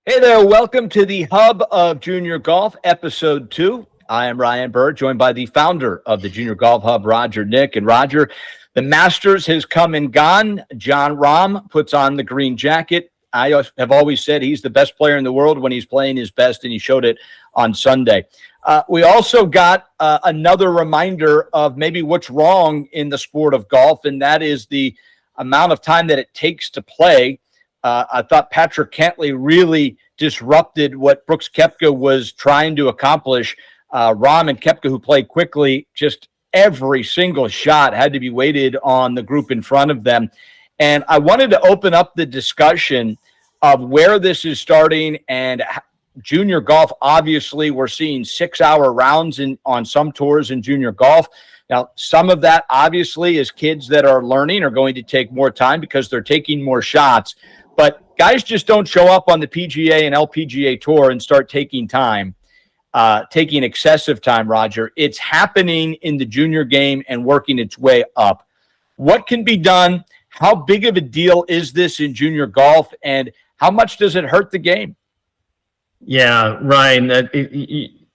Hey there, welcome to the Hub of Junior Golf, Episode 2. I am Ryan Bird, joined by the founder of the Junior Golf Hub, Roger Nick. And Roger, the Masters has come and gone. Jon Rahm puts on the green jacket. I have always said he's the best player in the world when he's playing his best, and he showed it on Sunday. We also got another reminder of maybe what's wrong in the sport of golf, and that is the amount of time that it takes to play. I thought Patrick Cantlay really disrupted what Brooks Koepka was trying to accomplish. Rahm and Koepka, who played quickly, just every single shot had to be weighted on the group in front of them. And I wanted to open up the discussion of where this is starting. And junior golf, obviously, we're seeing 6-hour rounds on some tours in junior golf. Now, some of that, obviously, is kids that are learning are going to take more time because they're taking more shots. But guys just don't show up on the PGA and LPGA tour and start taking time, taking excessive time, Roger. It's happening in the junior game and working its way up. What can be done? How big of a deal is this in junior golf, and how much does it hurt the game? Yeah, Ryan,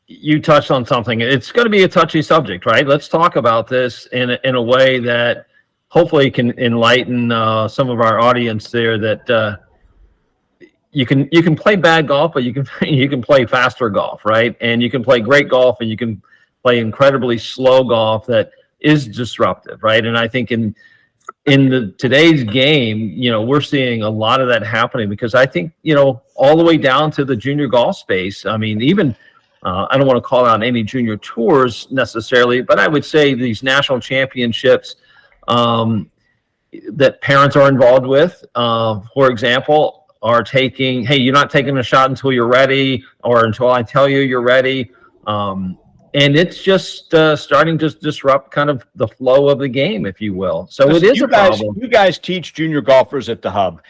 you touched on something. It's going to be a touchy subject, right? Let's talk about this in a way that hopefully can enlighten some of our audience there that you can play bad golf, but you can play faster golf, right? And you can play great golf, and you can play incredibly slow golf that is disruptive, right? And I think in today's game, we're seeing a lot of that happening because I think, all the way down to the junior golf space. I mean, even I don't want to call out any junior tours necessarily, but I would say these national championships that parents are involved with, for example, are taking, hey, you're not taking a shot until you're ready or until I tell you you're ready. And it's just starting to disrupt kind of the flow of the game, if you will. So it is a problem. You guys teach junior golfers at the Hub.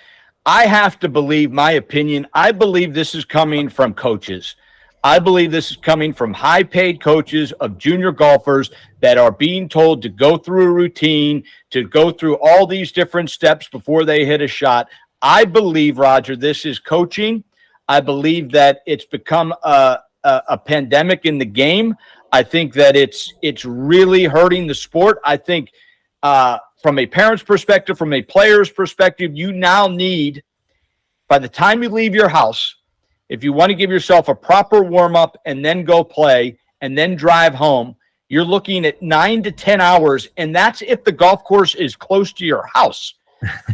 I have to believe, my opinion, I believe this is coming from coaches. I believe this is coming from high-paid coaches of junior golfers that are being told to go through a routine, to go through all these different steps before they hit a shot. I believe, Roger, this is coaching. I believe that it's become a pandemic in the game. I think that it's really hurting the sport. I think from a parent's perspective, from a player's perspective, you now need, by the time you leave your house, if you want to give yourself a proper warm-up and then go play and then drive home, you're looking at 9 to 10 hours, and that's if the golf course is close to your house.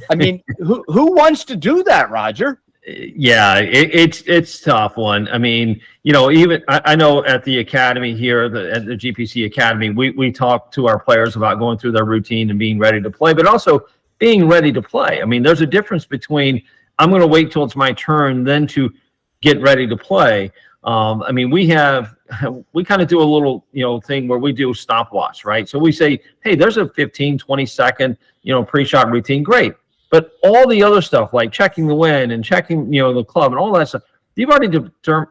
I mean, who wants to do that, Roger? Yeah, it's a tough one. I mean, even I know at the academy here, at the GPC Academy, we talk to our players about going through their routine and being ready to play, but also being ready to play. I mean, there's a difference between I'm going to wait till it's my turn, then to get ready to play. I mean, we kind of do a little, thing where we do stopwatch, right? So we say, hey, there's a 15, 20 second, pre-shot routine. Great. But all the other stuff like checking the wind and checking, the club and all that stuff, you've already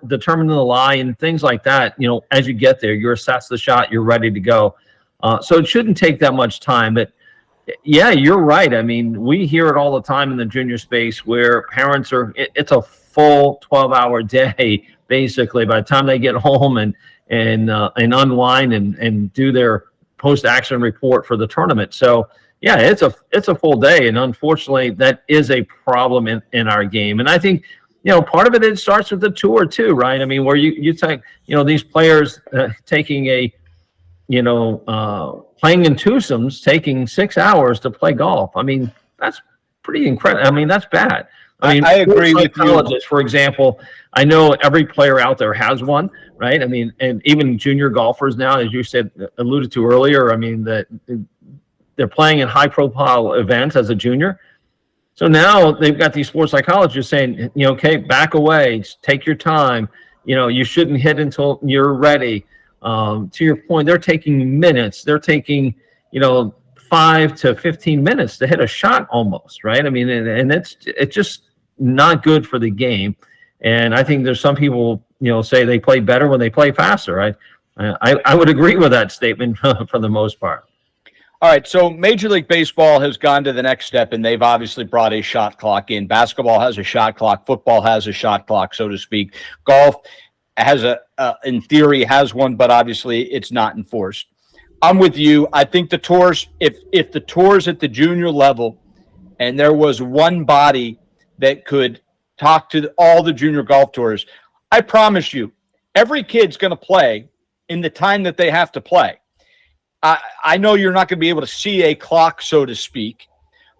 determined the lie and things like that. As you get there, you assess the shot, you're ready to go. So it shouldn't take that much time, but yeah, you're right. I mean, we hear it all the time in the junior space where parents it's a full 12-hour day, basically, by the time they get home and unwind and do their post-action report for the tournament. So yeah, it's a full day, and unfortunately, that is a problem in our game. And I think, part of it starts with the tour too, right? I mean, where you take, these players taking playing in twosomes, taking 6 hours to play golf. I mean, that's pretty incredible. I mean, that's bad. I mean, I agree with you. For example, I know every player out there has one, right? I mean, and even junior golfers now, as you alluded to earlier, I mean, that they're playing in high-profile events as a junior. So now they've got these sports psychologists saying, okay, back away, take your time. You shouldn't hit until you're ready. To your point, they're taking minutes. They're taking, 5 to 15 minutes to hit a shot almost, right? I mean, and it's just not good for the game. And I think there's some people, say they play better when they play faster. I would agree with that statement for the most part. All right, so Major League Baseball has gone to the next step, and they've obviously brought a shot clock in. Basketball has a shot clock. Football has a shot clock, so to speak. Golf has in theory, has one, but obviously it's not enforced. I'm with you. I think the tours, if the tours at the junior level, and there was one body that could talk to all the junior golf tours, I promise you, every kid's going to play in the time that they have to play. I know you're not going to be able to see a clock, so to speak,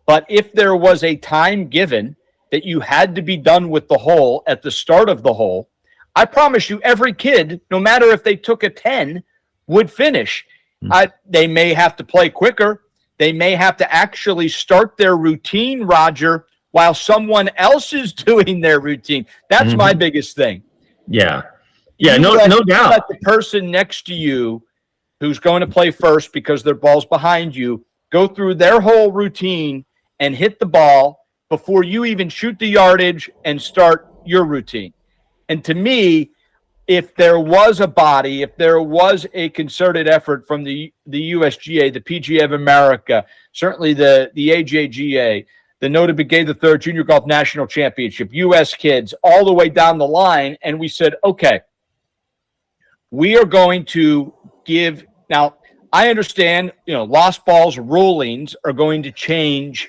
but if there was a time given that you had to be done with the hole at the start of the hole, I promise you every kid, no matter if they took a 10, would finish. They may have to play quicker. They may have to actually start their routine, Roger, while someone else is doing their routine. That's my biggest thing. Yeah. Yeah, no doubt. Let the person next to you who's going to play first because their ball's behind you go through their whole routine and hit the ball before you even shoot the yardage and start your routine. And to me, if there was a body, if there was a concerted effort from the USGA, the PGA of America, certainly the AJGA, the Nota Begay III Junior Golf National Championship, US Kids, all the way down the line, and we said, okay, we are going to give. Now, I understand, lost balls rulings are going to change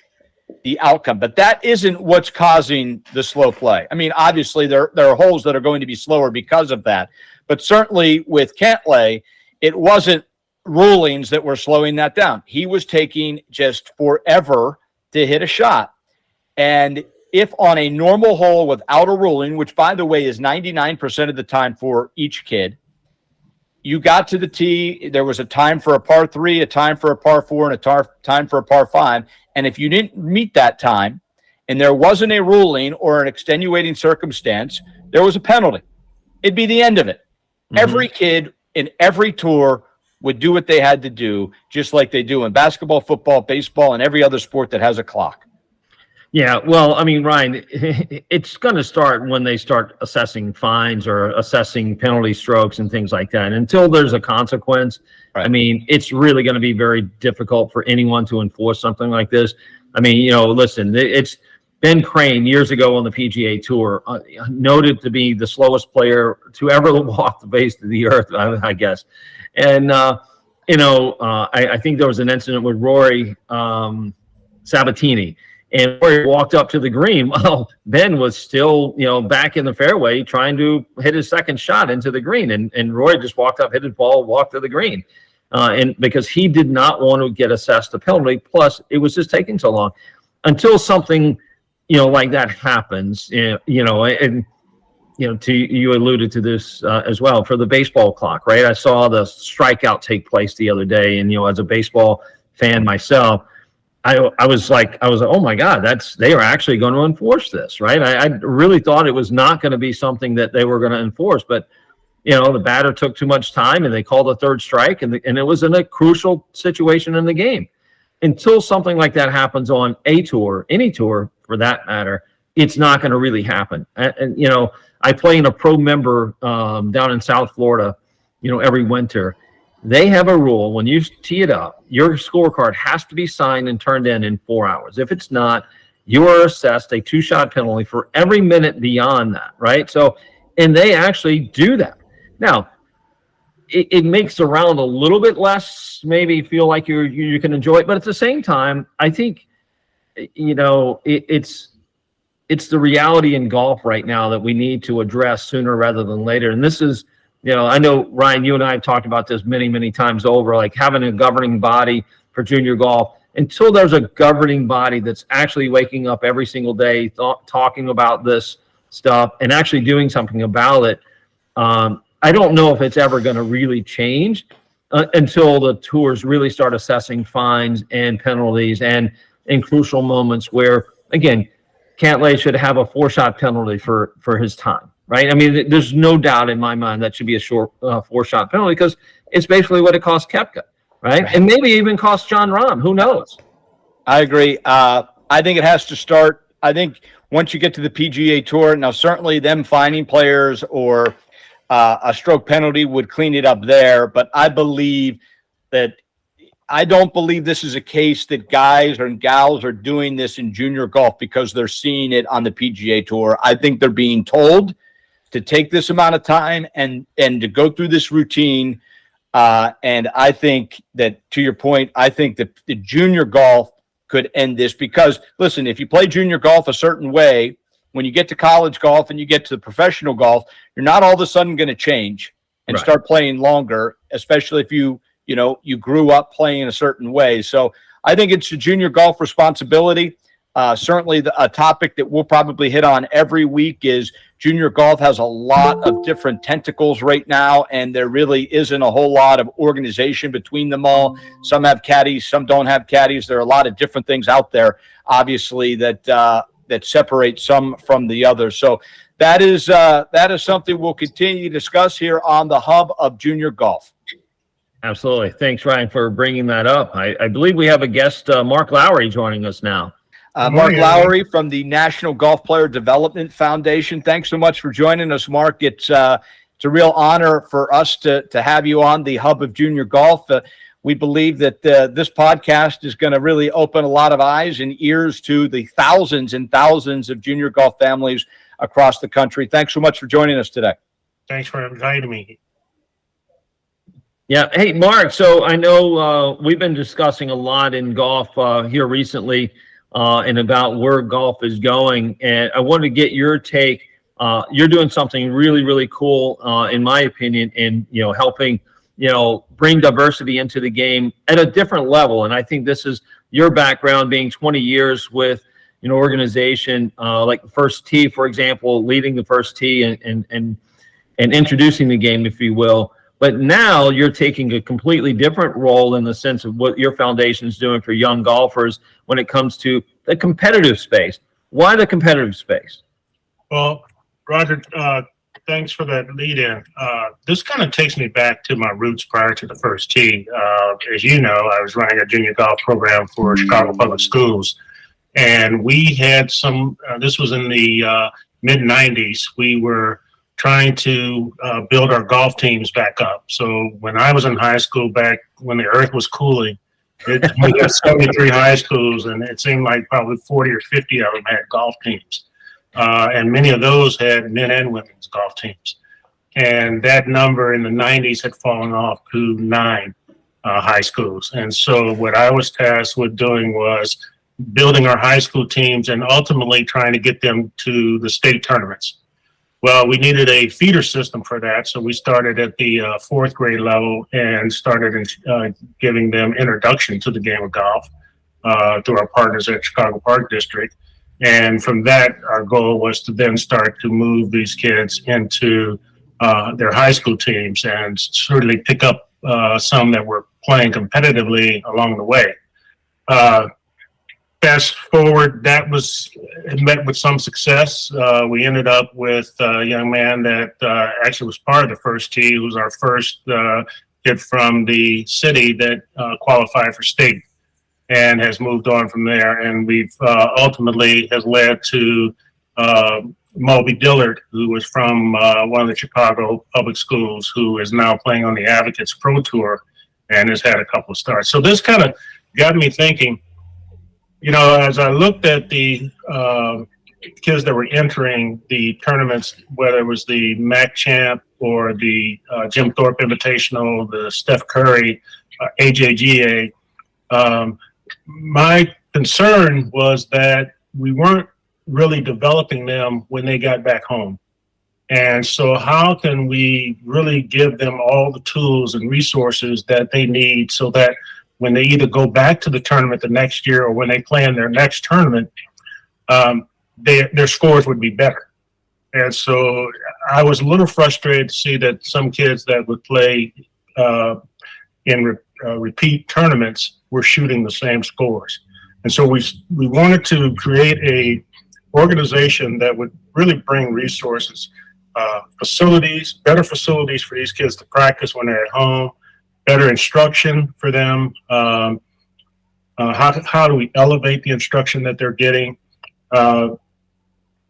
the outcome, but that isn't what's causing the slow play. I mean, obviously, there are holes that are going to be slower because of that, but certainly with Cantlay, it wasn't rulings that were slowing that down. He was taking just forever to hit a shot. And if on a normal hole without a ruling, which, by the way, is 99% of the time for each kid, you got to the tee, there was a time for a par 3, a time for a par 4, and a time for a par 5. And if you didn't meet that time and there wasn't a ruling or an extenuating circumstance, there was a penalty. It'd be the end of it. Every kid in every tour would do what they had to do, just like they do in basketball, football, baseball, and every other sport that has a clock. Yeah, well, I mean, Ryan, it's going to start when they start assessing fines or assessing penalty strokes and things like that. And until there's a consequence, right. I mean, it's really going to be very difficult for anyone to enforce something like this. I mean, listen, it's Ben Crane years ago on the PGA Tour, noted to be the slowest player to ever walk the face of the earth, I guess. And, I think there was an incident with Rory Sabatini. And where he walked up to the green, well, Ben was still, back in the fairway trying to hit his second shot into the green. And Roy just walked up, hit his ball, walked to the green. And because he did not want to get assessed a penalty, plus it was just taking so long. Until something, like that happens, you alluded to this as well for the baseball clock, right? I saw the strikeout take place the other day. And, as a baseball fan myself, I was like, oh my God, they are actually going to enforce this, right? I really thought it was not going to be something that they were going to enforce, but the batter took too much time and they called a third strike, and it was in a crucial situation in the game. Until something like that happens on a tour, any tour for that matter, it's not going to really happen. And I play in a pro member down in South Florida, every winter. They have a rule when you tee it up, your scorecard has to be signed and turned in 4 hours. If it's not, you are assessed a 2-shot penalty for every minute beyond that, right? So, and they actually do that. Now, it makes the round a little bit less, maybe feel like you can enjoy it, but at the same time, I think, it's the reality in golf right now that we need to address sooner rather than later. And this is, I know, Ryan, you and I have talked about this many, many times over, like having a governing body for junior golf. Until there's a governing body that's actually waking up every single day, talking about this stuff and actually doing something about it, I don't know if it's ever going to really change until the tours really start assessing fines and penalties and in crucial moments where, again, Cantlay should have a 4-shot penalty for his time. Right. I mean, there's no doubt in my mind that should be a short 4-shot penalty because it's basically what it cost Koepka. Right. And maybe even cost Jon Rahm. Who knows? I agree. I think it has to start. I think once you get to the PGA Tour, now certainly them fining players or a stroke penalty would clean it up there. But I believe that I don't believe this is a case that guys and gals are doing this in junior golf because they're seeing it on the PGA Tour. I think they're being told to take this amount of time and to go through this routine. And I think that, to your point, I think that the junior golf could end this because, listen, if you play junior golf a certain way, when you get to college golf and you get to the professional golf, you're not all of a sudden going to change and start playing longer, especially if you grew up playing a certain way. So I think it's a junior golf responsibility. Certainly a topic that we'll probably hit on every week is junior golf has a lot of different tentacles right now, and there really isn't a whole lot of organization between them all. Some have caddies, some don't have caddies. There are a lot of different things out there, obviously, that separate some from the others. So that is something we'll continue to discuss here on the Hub of Junior Golf. Absolutely. Thanks, Ryan, for bringing that up. I believe we have a guest, Mark Lowry, joining us now. Mark Lowry from the National Golf Player Development Foundation. Thanks so much for joining us, Mark. It's a real honor for us to have you on the Hub of Junior Golf. We believe that this podcast is going to really open a lot of eyes and ears to the thousands and thousands of junior golf families across the country. Thanks so much for joining us today. Thanks for inviting me. Yeah. Hey, Mark. So I know we've been discussing a lot in golf here recently and about where golf is going. And I wanted to get your take. You're doing something really, really cool, in my opinion, in helping bring diversity into the game at a different level. And I think this is your background, being 20 years with an organization like the First Tee, for example, leading the First Tee and introducing the game, if you will. But now you're taking a completely different role in the sense of what your foundation is doing for young golfers when it comes to the competitive space. Why the competitive space? Well, Roger, thanks for that lead in. This kind of takes me back to my roots prior to the First Tee. As you know, I was running a junior golf program for Chicago Public Schools. And we had this was in the mid-90s. We were trying to build our golf teams back up. So when I was in high school, back when the earth was cooling, we had 73 high schools, and it seemed like probably 40 or 50 of them had golf teams. And many of those had men and women's golf teams. And that number in the 90s had fallen off to 9 high schools. And so what I was tasked with doing was building our high school teams and ultimately trying to get them to the state tournaments. Well, we needed a feeder system for that, so we started at the 4th grade level and started giving them introduction to the game of golf through our partners at Chicago Park District. And from that, our goal was to then start to move these kids into their high school teams and certainly pick up some that were playing competitively along the way. Fast forward, that it met with some success. We ended up with a young man that actually was part of the First Tee, who was our first kid from the city that qualified for state and has moved on from there. And we've ultimately has led to Moby Dillard, who was from one of the Chicago public schools, who is now playing on the Advocates Pro Tour and has had a couple of starts. So this kind of got me thinking, as I looked at the kids that were entering the tournaments, whether it was the MAC Champ or the Jim Thorpe Invitational, the Steph Curry, AJGA, my concern was that we weren't really developing them when they got back home. And so how can we really give them all the tools and resources that they need so that when they either go back to the tournament the next year or when they play in their next tournament, their scores would be better. And so I was a little frustrated to see that some kids that would play in repeat tournaments were shooting the same scores. And so we wanted to create a organization that would really bring resources, facilities, better facilities for these kids to practice when they're at home, better instruction for them. How do we elevate the instruction that they're getting?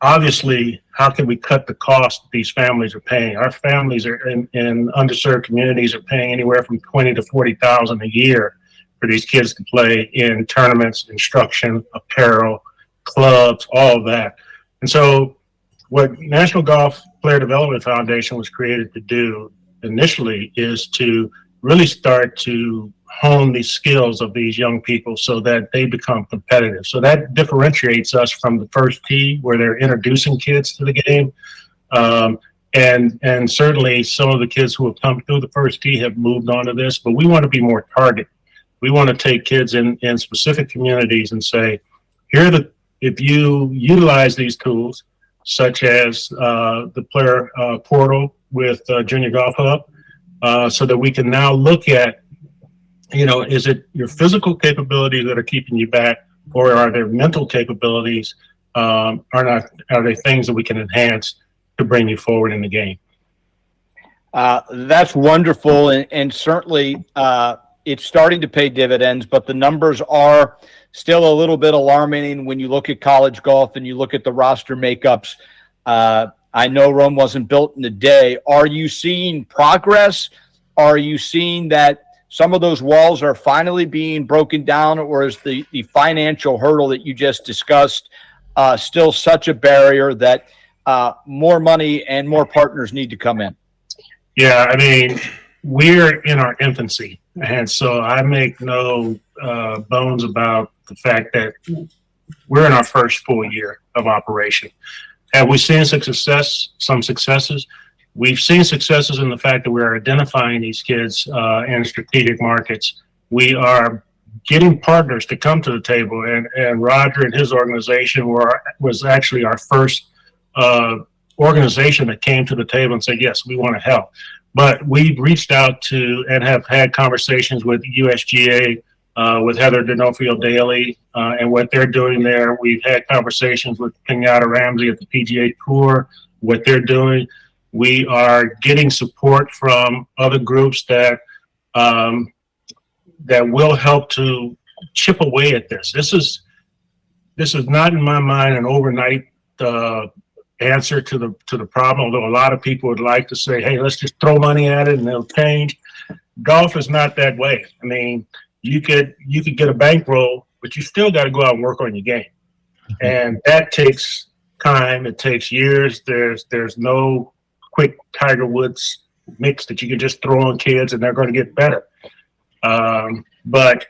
Obviously, how can we cut the cost these families are paying? Our families are in underserved communities are paying anywhere from $20,000 to $40,000 a year for these kids to play in tournaments, instruction, apparel, clubs, all of that. And so what National Golf Player Development Foundation was created to do initially is to really start to hone the skills of these young people so that they become competitive. So that differentiates us from the first tee where they're introducing kids to the game. And certainly some of the kids who have come through the first tee have moved on to this, but we want to be more targeted. We want to take kids in specific communities and say, if you utilize these tools, such as the player portal with Junior Golf Hub, so that we can now look at, is it your physical capabilities that are keeping you back, or are there mental capabilities? Are they things that we can enhance to bring you forward in the game? That's wonderful, and certainly it's starting to pay dividends, but the numbers are still a little bit alarming when you look at college golf and you look at the roster makeups. I know Rome wasn't built in a day. Are you seeing progress? Are you seeing that some of those walls are finally being broken down, or is the financial hurdle that you just discussed still such a barrier that more money and more partners need to come in? Yeah, I mean, we're in our infancy. And so I make no bones about the fact that we're in our first full year of operation. Have we seen some successes? We've seen successes in the fact that we're identifying these kids in strategic markets. We are getting partners to come to the table, and Roger and his organization was actually our first organization that came to the table and said, yes, we want to help. But we've reached out to and have had conversations with USGA, with Heather D'Onofrio Daly, and what they're doing there. We've had conversations with Kenyatta Ramsey at the PGA Tour, what they're doing. We are getting support from other groups that will help to chip away at this. This is not, in my mind, an overnight answer to the problem, although a lot of people would like to say, hey, let's just throw money at it and it'll change. Golf is not that way. I mean, you could get a bankroll, but you still got to go out and work on your game. And that takes time. It takes years. There's no quick Tiger Woods mix that you can just throw on kids and they're going to get better. But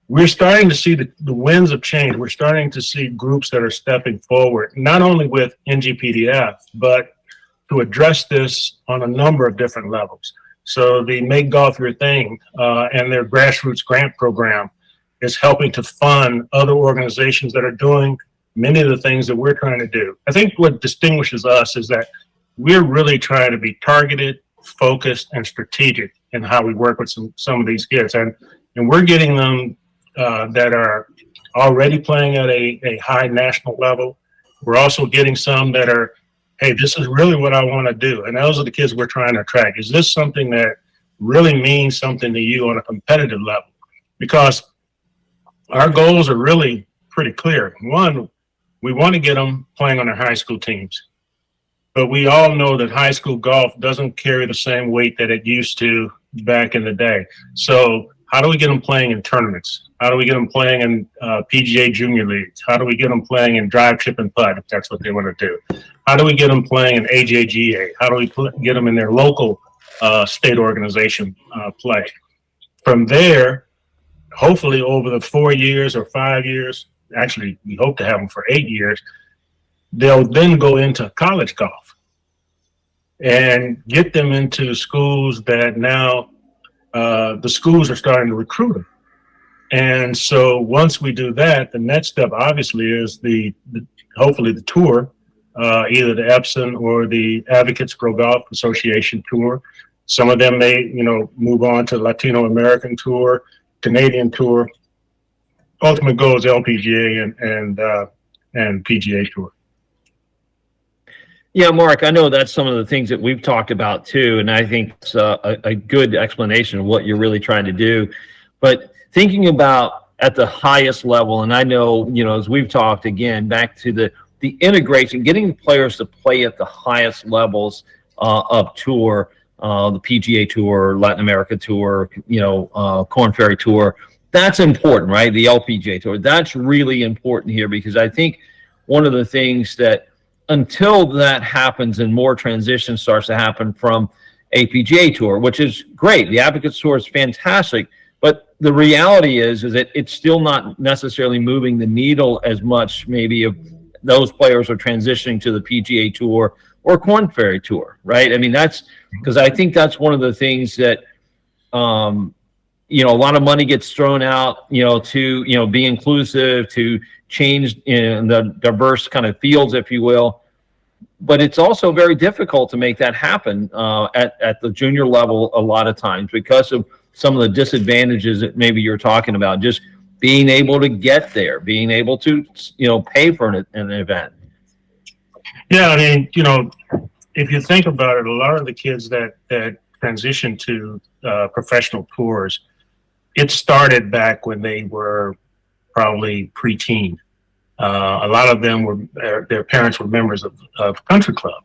we're starting to see the winds of change. We're starting to see groups that are stepping forward, not only with NGPDF, but to address this on a number of different levels. So the Make Golf Your Thing and their grassroots grant program is helping to fund other organizations that are doing many of the things that we're trying to do. I think what distinguishes us is that we're really trying to be targeted, focused, and strategic in how we work with some of these kids. And we're getting them that are already playing at a high national level. We're also getting some that are, hey, this is really what I want to do. And those are the kids we're trying to attract. Is this something that really means something to you on a competitive level? Because our goals are really pretty clear. One, we want to get them playing on their high school teams. But we all know that high school golf doesn't carry the same weight that it used to back in the day. So how do we get them playing in tournaments? How do we get them playing in PGA Junior Leagues? How do we get them playing in drive, chip, and putt, if that's what they want to do? How do we get them playing in AJGA? How do we get them in their local state organization play? From there, hopefully over the 4 years or 5 years, actually we hope to have them for 8 years, they'll then go into college golf and get them into schools that now the schools are starting to recruit them. And so once we do that, the next step obviously is hopefully the tour, either the Epson or the Advocates Pro Golf Association tour. Some of them may, move on to Latino American tour, Canadian tour. Ultimate goal is LPGA and PGA tour. Yeah, Mark, I know that's some of the things that we've talked about too, and I think it's a good explanation of what you're really trying to do. But thinking about at the highest level, and I know, as we've talked again, back to the integration, getting players to play at the highest levels of tour, the PGA Tour, Latin America Tour, Corn Ferry Tour, that's important, right? The LPGA Tour. That's really important here because I think one of the things that until that happens and more transition starts to happen from APGA Tour, which is great. The Advocates Tour is fantastic. But the reality is that it's still not necessarily moving the needle as much maybe if those players are transitioning to the PGA Tour or Korn Ferry Tour, right? I mean, that's because I think that's one of the things that, you know, a lot of money gets thrown out, you know, to, you know, be inclusive, to change in the diverse kind of fields, if you will. But it's also very difficult to make that happen at the junior level a lot of times because of some of the disadvantages that maybe you're talking about, just being able to get there, being able to, you know, pay for an event. Yeah, I mean, you know, if you think about it, a lot of the kids that transition to professional tours, it started back when they were probably preteen. A lot of them were, their parents were members of country club.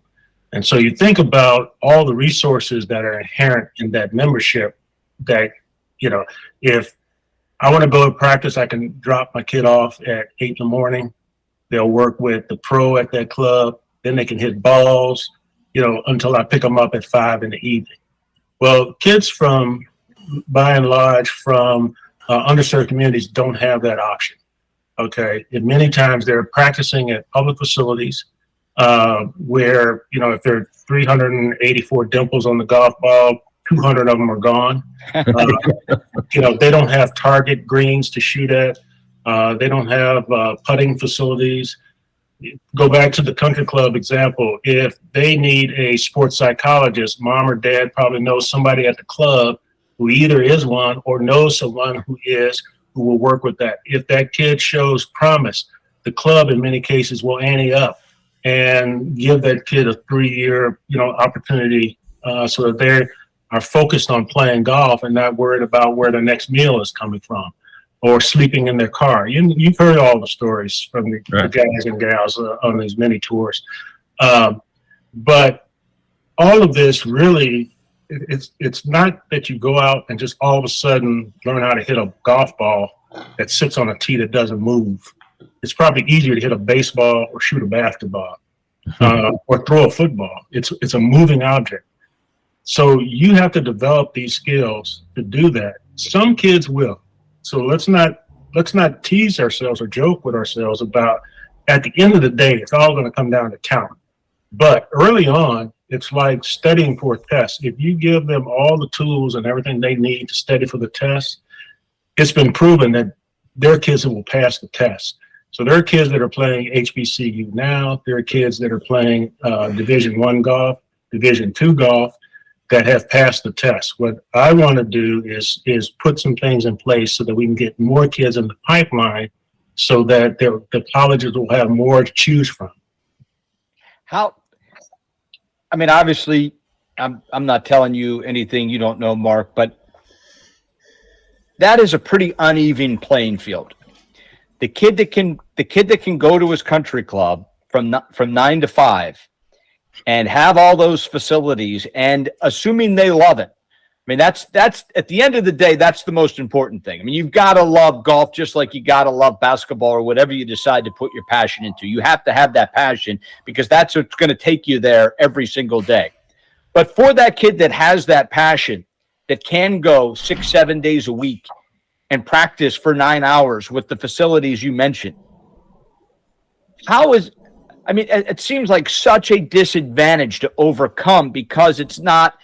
And so you think about all the resources that are inherent in that membership that, you know, if I want to go to practice, I can drop my kid off at 8 in the morning. They'll work with the pro at that club. Then they can hit balls, you know, until I pick them up at 5 in the evening. Well, kids from, by and large, from underserved communities don't have that option. Okay, and many times they're practicing at public facilities where, you know, if there are 384 dimples on the golf ball, 200 of them are gone. You know, they don't have target greens to shoot at. They don't have putting facilities. Go back to the country club example. If they need a sports psychologist, mom or dad probably knows somebody at the club who either is one or knows someone who is, who will work with that. If that kid shows promise, the club in many cases will ante up and give that kid a 3-year, you know, opportunity so that they are focused on playing golf and not worried about where the next meal is coming from or sleeping in their car. You've heard all the stories from the guys and gals on these mini tours. But all of this really, it's not that you go out and just all of a sudden learn how to hit a golf ball that sits on a tee that doesn't move. It's probably easier to hit a baseball or shoot a basketball or throw a football. It's a moving object. So you have to develop these skills to do that. Some kids will. So let's not tease ourselves or joke with ourselves about, at the end of the day, it's all going to come down to talent. But early on, it's like studying for a test. If you give them all the tools and everything they need to study for the test, it's been proven that there are kids that will pass the test. So there are kids that are playing HBCU now. There are kids that are playing Division I golf, Division II golf that have passed the test. What I want to do is put some things in place so that we can get more kids in the pipeline so that the colleges will have more to choose from. I mean, obviously, I'm not telling you anything you don't know, Mark, but that is a pretty uneven playing field. The kid that can go to his country club from 9 to 5 and have all those facilities, and assuming they love it. I mean, that's at the end of the day, that's the most important thing. I mean, you've got to love golf just like you got to love basketball or whatever you decide to put your passion into. You have to have that passion because that's what's going to take you there every single day. But for that kid that has that passion, that can go 6-7 days a week and practice for 9 hours with the facilities you mentioned, it seems like such a disadvantage to overcome because it's not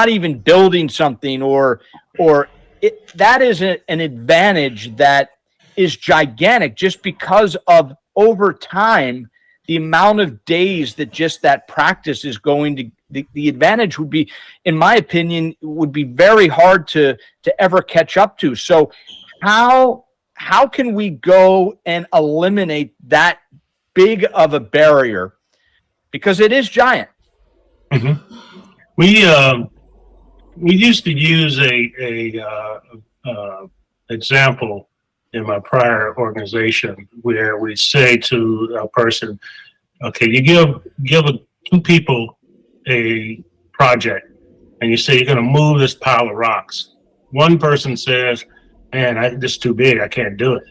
even building something that is an advantage that is gigantic just because of over time, the amount of days that just that practice is going to, the advantage would be, in my opinion, would be very hard to ever catch up to. So how can we go and eliminate that big of a barrier, because it is giant? Mm-hmm. We used to use a example in my prior organization where we say to a person, okay, you give two people a project and you say you're going to move this pile of rocks. One person says, man, this is too big. I can't do it.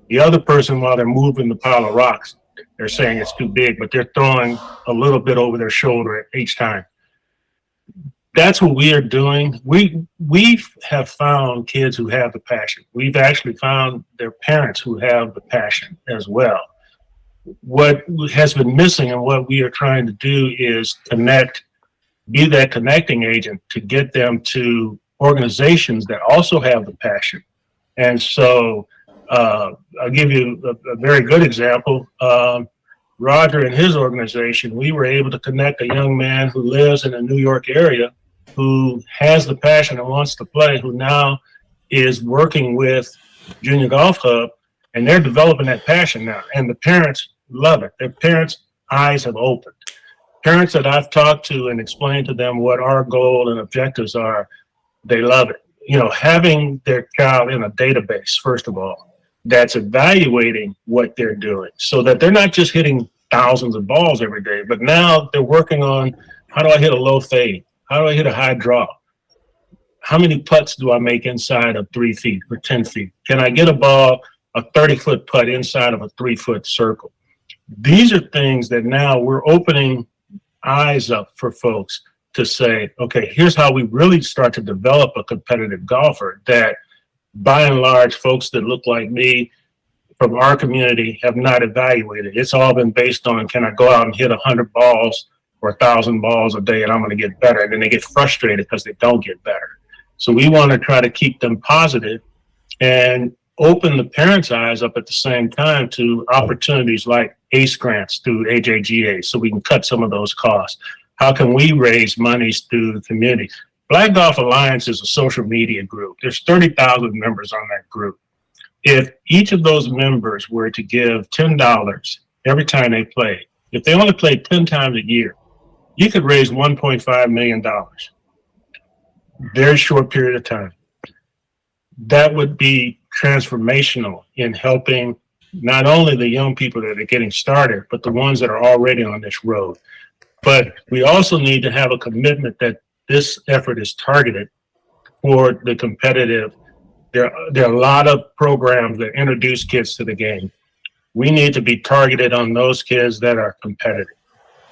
The other person, while they're moving the pile of rocks, they're saying it's too big, but they're throwing a little bit over their shoulder each time. That's what we are doing. We have found kids who have the passion. We've actually found their parents who have the passion as well. What has been missing and what we are trying to do is be that connecting agent to get them to organizations that also have the passion. And so I'll give you a very good example. Roger and his organization, we were able to connect a young man who lives in the New York area who has the passion and wants to play, who now is working with Junior Golf Hub, and they're developing that passion now. And the parents love it. Their parents' eyes have opened. Parents that I've talked to and explained to them what our goal and objectives are, they love it. Having their child in a database, first of all, that's evaluating what they're doing so that they're not just hitting thousands of balls every day, but now they're working on, how do I hit a low fade? How do I hit a high draw? How many putts do I make inside of 3 feet or 10 feet? Can I get a 30-foot putt inside of a 3-foot circle? These are things that now we're opening eyes up for folks to say, okay, here's how we really start to develop a competitive golfer that by and large, folks that look like me from our community have not evaluated. It's all been based on, can I go out and hit 100 balls or 1,000 balls a day and I'm going to get better? And then they get frustrated because they don't get better. So we want to try to keep them positive and open the parents' eyes up at the same time to opportunities like ACE grants through AJGA so we can cut some of those costs. How can we raise monies through the community? Black Golf Alliance is a social media group. There's 30,000 members on that group. If each of those members were to give $10 every time they play, if they only play 10 times a year, you could raise $1.5 million. Very short period of time. That would be transformational in helping not only the young people that are getting started, but the ones that are already on this road. But we also need to have a commitment that this effort is targeted for the competitive. There are a lot of programs that introduce kids to the game. We need to be targeted on those kids that are competitive,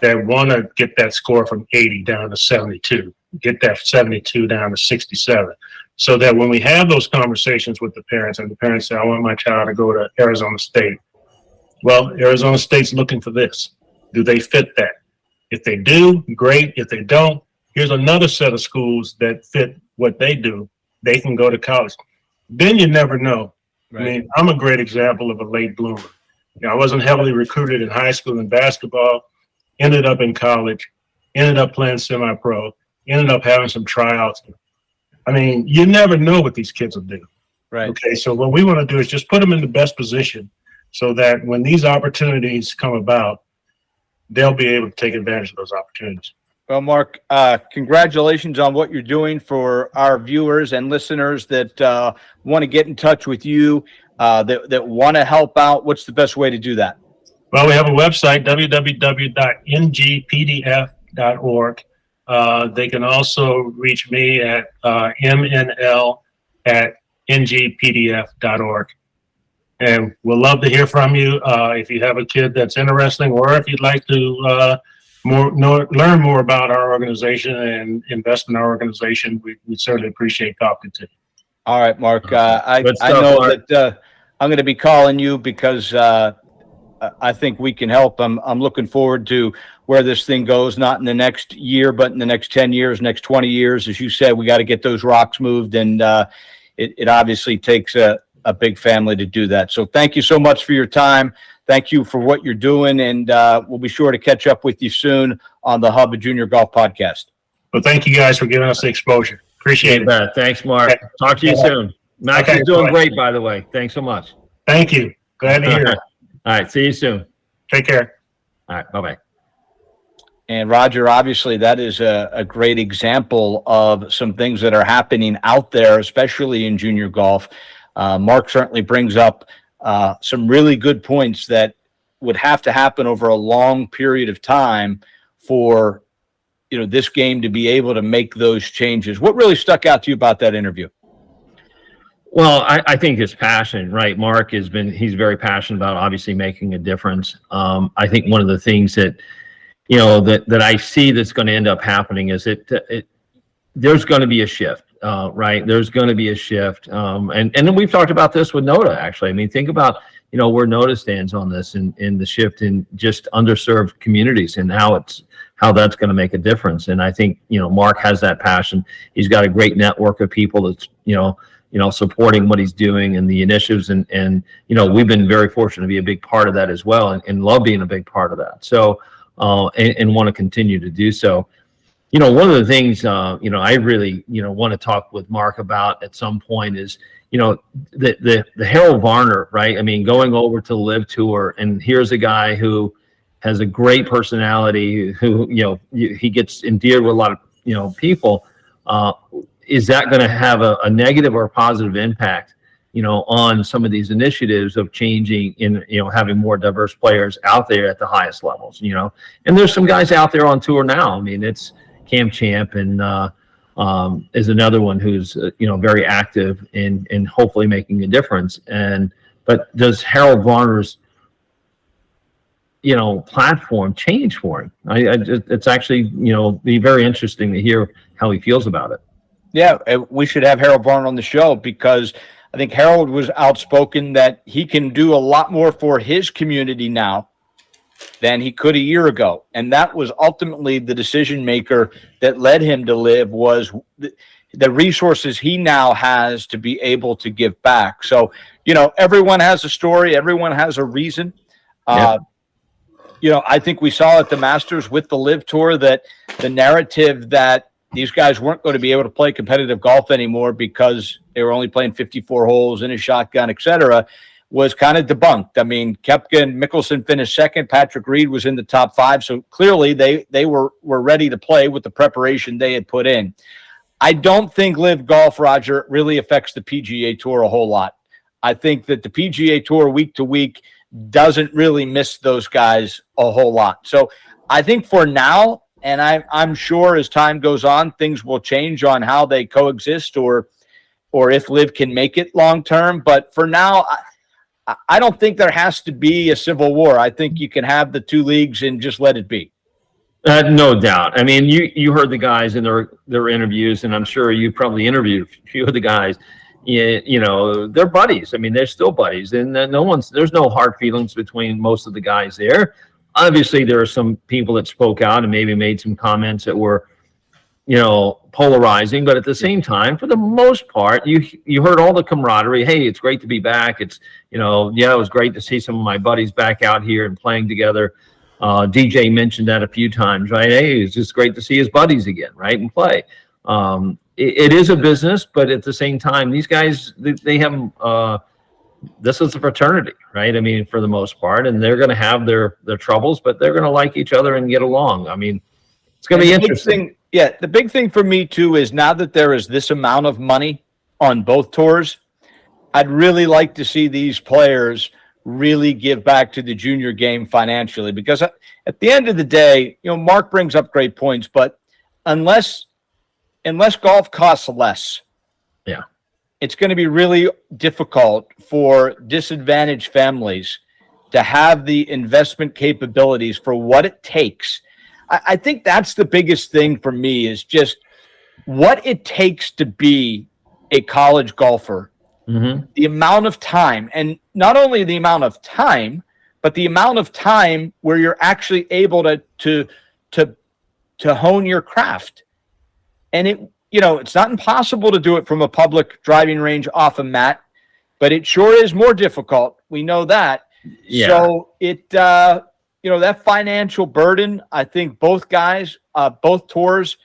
that want to get that score from 80 down to 72, get that 72 down to 67, so that when we have those conversations with the parents and the parents say, I want my child to go to Arizona State. Well, Arizona State's looking for this. Do they fit that? If they do, great. If they don't, here's another set of schools that fit what they do. They can go to college. Then you never know. Right. I mean, I'm a great example of a late bloomer. I wasn't heavily recruited in high school in basketball, ended up in college, ended up playing semi-pro, ended up having some tryouts. I mean, you never know what these kids will do. Right. Okay, so what we want to do is just put them in the best position so that when these opportunities come about, they'll be able to take advantage of those opportunities. Well, Mark, congratulations on what you're doing for our viewers and listeners that want to get in touch with you, that want to help out. What's the best way to do that? Well, we have a website, www.ngpdf.org. They can also reach me at mnl@ngpdf.org. And we'll love to hear from you if you have a kid that's interesting, or if you'd like to learn more about our organization and invest in our organization. We certainly appreciate talking to you. All right, Mark. I know Mark. That I'm going to be calling you because I think we can help. I'm looking forward to where this thing goes, not in the next year, but in the next 10 years, next 20 years. As you said, we got to get those rocks moved, and it obviously takes a big family to do that. So thank you so much for your time. Thank you for what you're doing, and we'll be sure to catch up with you soon on the Hub of Junior Golf podcast. Well, thank you guys for giving us the exposure. Appreciate it. Thanks, Mark. Okay. Talk to you soon. Max is doing great, by the way. Thanks so much. Thank you. Glad to hear it. All right. See you soon. Take care. All right. Bye-bye. And Roger, obviously, that is a great example of some things that are happening out there, especially in junior golf. Mark certainly brings up some really good points that would have to happen over a long period of time for this game to be able to make those changes. What really stuck out to you about that interview? Well, I think his passion, right? Mark he's very passionate about obviously making a difference. I think one of the things that, that I see that's going to end up happening is there's going to be a shift, right? There's going to be a shift. And then we've talked about this with Noda, actually. I mean, think about, where Noda stands on this in the shift in just underserved communities and how that's going to make a difference. And I think, Mark has that passion. He's got a great network of people that's, supporting what he's doing and the initiatives. And we've been very fortunate to be a big part of that as well and love being a big part of that. So, and want to continue to do so. One of the things, I really, want to talk with Mark about at some point is, the Harold Varner, right? I mean, going over to the Live Tour, and here's a guy who has a great personality, who, he gets endeared with a lot of, people. Is that going to have a negative or a positive impact, on some of these initiatives of changing having more diverse players out there at the highest levels, and there's some guys out there on tour now. I mean, it's Cam Champ and is another one who's very active in hopefully making a difference. But does Harold Varner's platform change for him? It's actually be very interesting to hear how he feels about it. Yeah, we should have Harold Varner on the show because I think Harold was outspoken that he can do a lot more for his community now than he could a year ago. And that was ultimately the decision maker that led him to Live, was the resources he now has to be able to give back. So, everyone has a story. Everyone has a reason. I think we saw at the Masters with the Live Tour that the narrative that these guys weren't going to be able to play competitive golf anymore because they were only playing 54 holes in a shotgun, et cetera, was kind of debunked. I mean, Koepka and Mickelson finished second. Patrick Reed was in the top 5. So clearly they were ready to play with the preparation they had put in. I don't think Live Golf, Roger, really affects the PGA Tour a whole lot. I think that the PGA Tour week to week doesn't really miss those guys a whole lot. So I think for now, and I'm sure as time goes on, things will change on how they coexist or if Live can make it long term. But for now, I don't think there has to be a civil war. I think you can have the two leagues and just let it be. No doubt. I mean, you heard the guys in their interviews, and I'm sure you probably interviewed a few of the guys. They're buddies. I mean, they're still buddies, and there's no hard feelings between most of the guys there. Obviously, there are some people that spoke out and maybe made some comments that were, polarizing. But at the same time, for the most part, you heard all the camaraderie. Hey, it's great to be back. It's, it was great to see some of my buddies back out here and playing together. DJ mentioned that a few times, right? Hey, it's just great to see his buddies again, right, and play. It is a business, but at the same time, these guys, they have this is a fraternity, right? I mean, for the most part, and they're going to have their troubles, but they're going to like each other and get along. I mean, it's going to be interesting. The big thing for me too is now that there is this amount of money on both tours, I'd really like to see these players really give back to the junior game financially, because at the end of the day, Mark brings up great points, but unless golf costs less, it's going to be really difficult for disadvantaged families to have the investment capabilities for what it takes. I think that's the biggest thing for me, is just what it takes to be a college golfer. Mm-hmm. The amount of time, and not only the amount of time, but the amount of time where you're actually able to hone your craft. And it's not impossible to do it from a public driving range off a mat, but it sure is more difficult. We know that. Yeah. So that financial burden, I think both guys, both tours,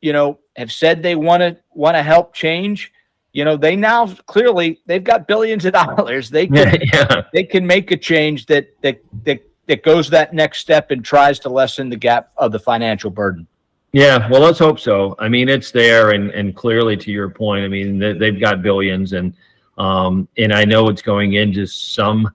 have said they want to help change. They now clearly they've got billions of dollars. They can make a change that goes that next step and tries to lessen the gap of the financial burden. Yeah, well, let's hope so. I mean, it's there, and clearly, to your point, I mean, they've got billions, and I know it's going into some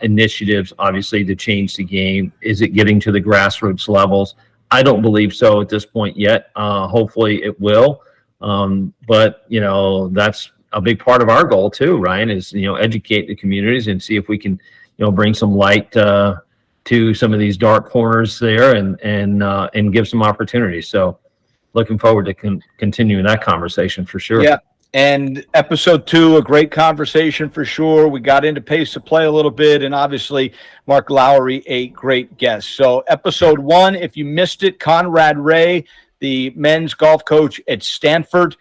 initiatives, obviously, to change the game. Is it getting to the grassroots levels? I don't believe so at this point yet. Hopefully, it will. But that's a big part of our goal too, Ryan, is, educate the communities and see if we can, bring some light to some of these dark corners there and give some opportunities. So looking forward to continuing that conversation for sure. Yeah. And episode 2, a great conversation for sure. We got into pace of play a little bit, and obviously Mark Lowry, a great guest. So episode 1, if you missed it, Conrad Ray, the men's golf coach at Stanford,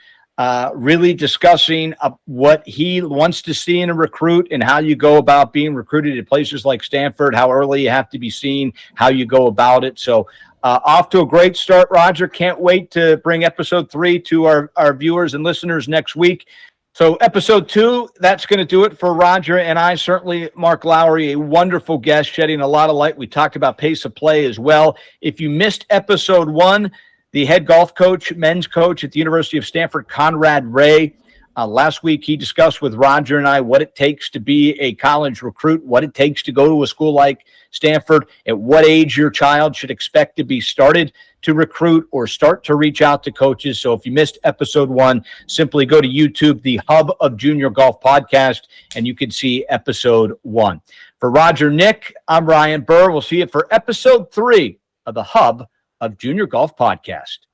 really discussing what he wants to see in a recruit and how you go about being recruited at places like Stanford, how early you have to be seen, how you go about it. So off to a great start, Roger. Can't wait to bring episode 3 to our viewers and listeners next week. So episode 2, that's going to do it for Roger and I. Certainly Mark Lowry, a wonderful guest, shedding a lot of light. We talked about pace of play as well. If you missed episode 1, the head golf coach, men's coach at the University of Stanford, Conrad Ray. Last week, he discussed with Roger and I what it takes to be a college recruit, what it takes to go to a school like Stanford, at what age your child should expect to be started to recruit or start to reach out to coaches. So if you missed episode 1, simply go to YouTube, the Hub of Junior Golf Podcast, and you can see episode 1. For Roger, Nick, I'm Ryan Burr. We'll see you for episode 3 of the Hub of Junior Golf Podcast.